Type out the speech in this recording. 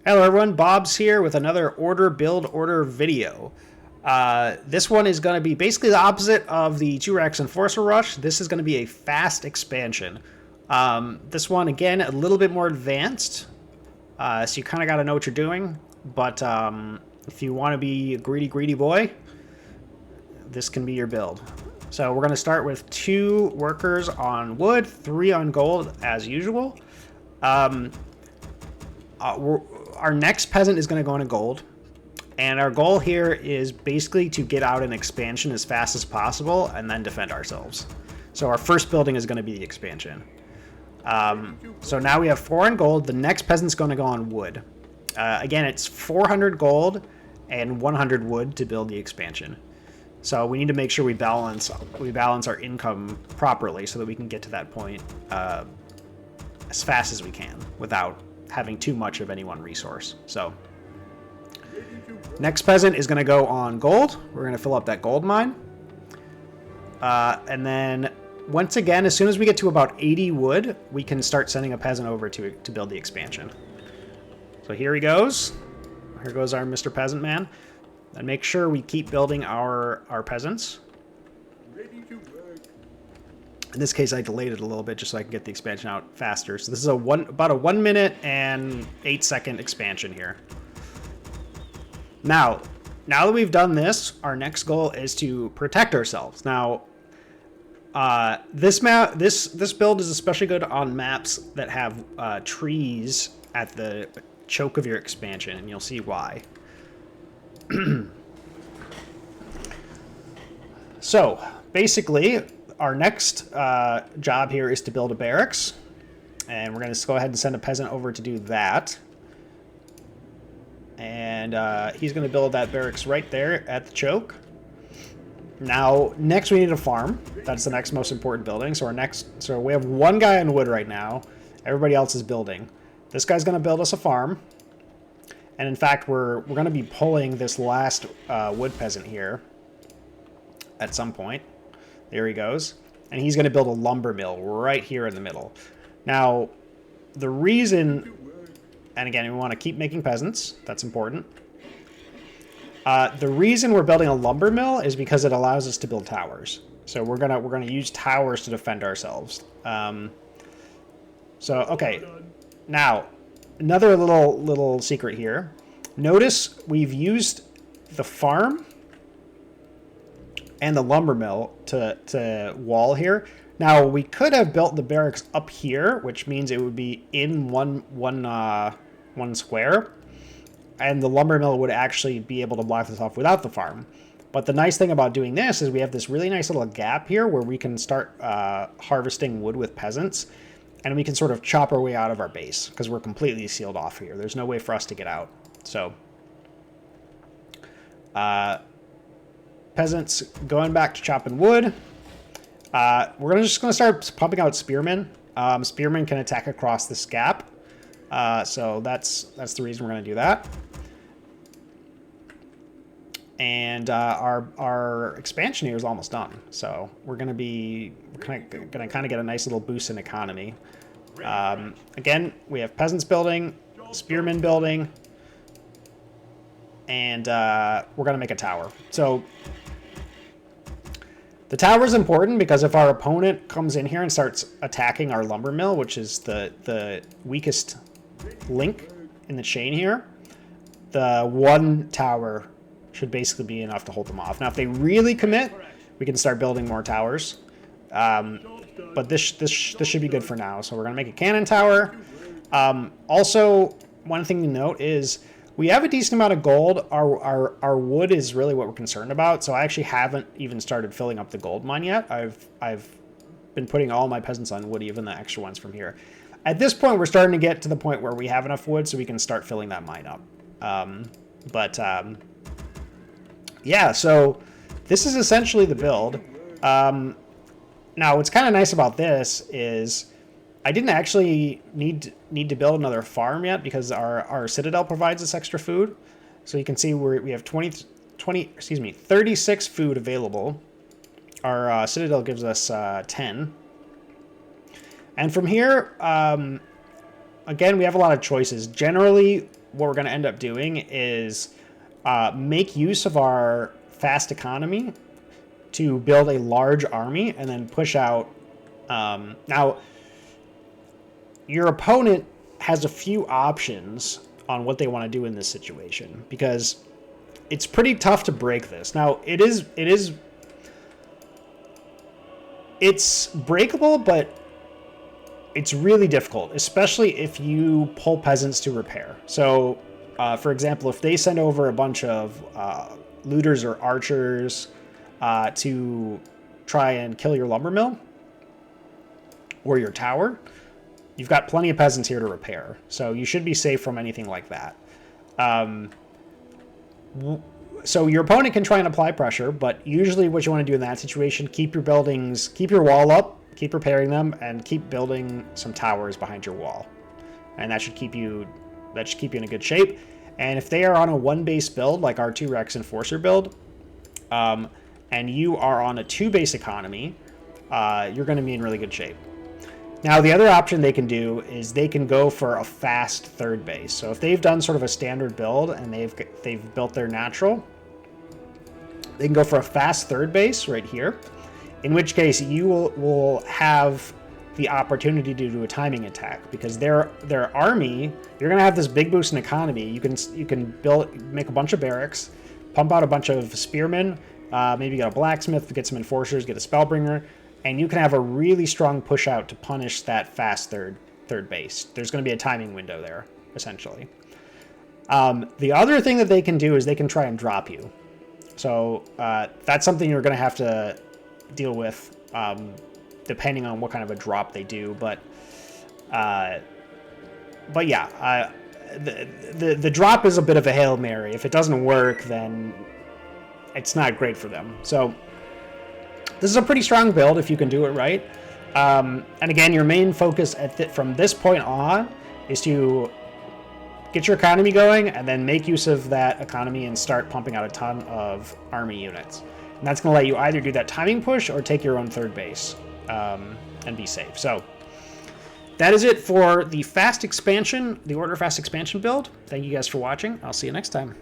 Hello everyone, Bob's here with another Order Build Order video. This one is going to be basically the opposite of the Jurax Enforcer Rush. This is going to be a fast expansion. This one, again, a little bit more advanced, so you kind of got to know what you're doing. But if you want to be a greedy boy, this can be your build. So we're going to start with 2 workers on wood, 3 on gold as usual. Our next peasant is going to go into gold, and our goal here is basically to get out an expansion as fast as possible and then defend ourselves. So our first building is going to be the expansion. So now we have 4 on gold. The next peasant's going to go on wood. Again, it's 400 gold and 100 wood to build the expansion. So we need to make sure we balance our income properly so that we can get to that point as fast as we can without having too much of any one resource. So next peasant is going to go on gold. We're going to fill up that gold mine. And then once again, as soon as we get to about 80 wood, we can start sending a peasant over to build the expansion. So here he goes. Here goes our Mr. Peasant Man. And make sure we keep building our peasants. In this case, I delayed it a little bit just so I can get the expansion out faster. So this is about a 1 minute and 8 second expansion here. Now that we've done this, our next goal is to protect ourselves. Now, this build is especially good on maps that have trees at the choke of your expansion, and you'll see why. So basically, our next job here is to build a barracks, and we're going to go ahead and send a peasant over to do that. And he's going to build that barracks right there at the choke. Now, next we need a farm. That's the next most important building. So we have 1 guy on wood right now. Everybody else is building. This guy's going to build us a farm. And in fact, we're going to be pulling this last wood peasant here at some point. There he goes. And he's going to build a lumber mill right here in the middle. Now, the reason, and again, we want to keep making peasants. That's important. The reason we're building a lumber mill is because it allows us to build towers. So we're gonna use towers to defend ourselves. So okay, now another little secret here. Notice we've used the farm and the lumber mill to wall here. Now we could have built the barracks up here, which means it would be in one square, and the lumber mill would actually be able to block this off without the farm. But the nice thing about doing this is we have this really nice little gap here where we can start harvesting wood with peasants, and we can sort of chop our way out of our base because we're completely sealed off here. There's no way for us to get out. So peasants going back to chopping wood. We're just going to start pumping out spearmen. Spearmen can attack across this gap. So that's the reason we're going to do that. And our expansion here is almost done. So we're going to kind of get a nice little boost in economy. Again, we have peasants building, spearmen building, and we're going to make a tower. So the tower is important because if our opponent comes in here and starts attacking our lumber mill, which is the weakest link in the chain here, the 1 tower should basically be enough to hold them off. Now, if they really commit, we can start building more towers. But this should be good for now. So we're going to make a cannon tower. Also, one thing to note is we have a decent amount of gold. Our wood is really what we're concerned about. So I actually haven't even started filling up the gold mine yet. I've been putting all my peasants on wood, even the extra ones from here. At this point, we're starting to get to the point where we have enough wood so we can start filling that mine up. Yeah, so this is essentially the build. Now, what's kind of nice about this is I didn't actually need to build another farm yet because our citadel provides us extra food. So you can see we have 36 food available. Our citadel gives us 10. And from here, again, we have a lot of choices. Generally, what we're going to end up doing is make use of our fast economy to build a large army and then push out. Now, your opponent has a few options on what they want to do in this situation, because it's pretty tough to break this. Now, it's breakable, but it's really difficult, especially if you pull peasants to repair. So, for example, if they send over a bunch of looters or archers to try and kill your lumber mill or your tower, you've got plenty of peasants here to repair. So you should be safe from anything like that. So your opponent can try and apply pressure, but usually what you want to do in that situation, keep your buildings, keep your wall up, keep repairing them, and keep building some towers behind your wall. And that should keep you in a good shape. And if they are on a one base build, like our 2 Rex Enforcer build, and you are on a 2 base economy, you're going to be in really good shape. Now, the other option they can do is they can go for a fast 3rd base. So if they've done sort of a standard build and they've built their natural, they can go for a fast 3rd base right here, in which case you will have the opportunity to do a timing attack, because their army, you're going to have this big boost in economy. You can make a bunch of barracks, pump out a bunch of spearmen, maybe get a blacksmith, get some enforcers, get a spellbringer, and you can have a really strong push out to punish that fast third base. There's going to be a timing window there, essentially. The other thing that they can do is they can try and drop you. So that's something you're going to have to deal with, depending on what kind of a drop they do. But yeah, the drop is a bit of a Hail Mary. If it doesn't work, then it's not great for them. So this is a pretty strong build if you can do it right. And again, your main focus from this point on is to get your economy going and then make use of that economy and start pumping out a ton of army units. And that's going to let you either do that timing push or take your own 3rd base and be safe. So that is it for the fast expansion, the Order of Fast Expansion build. Thank you guys for watching. I'll see you next time.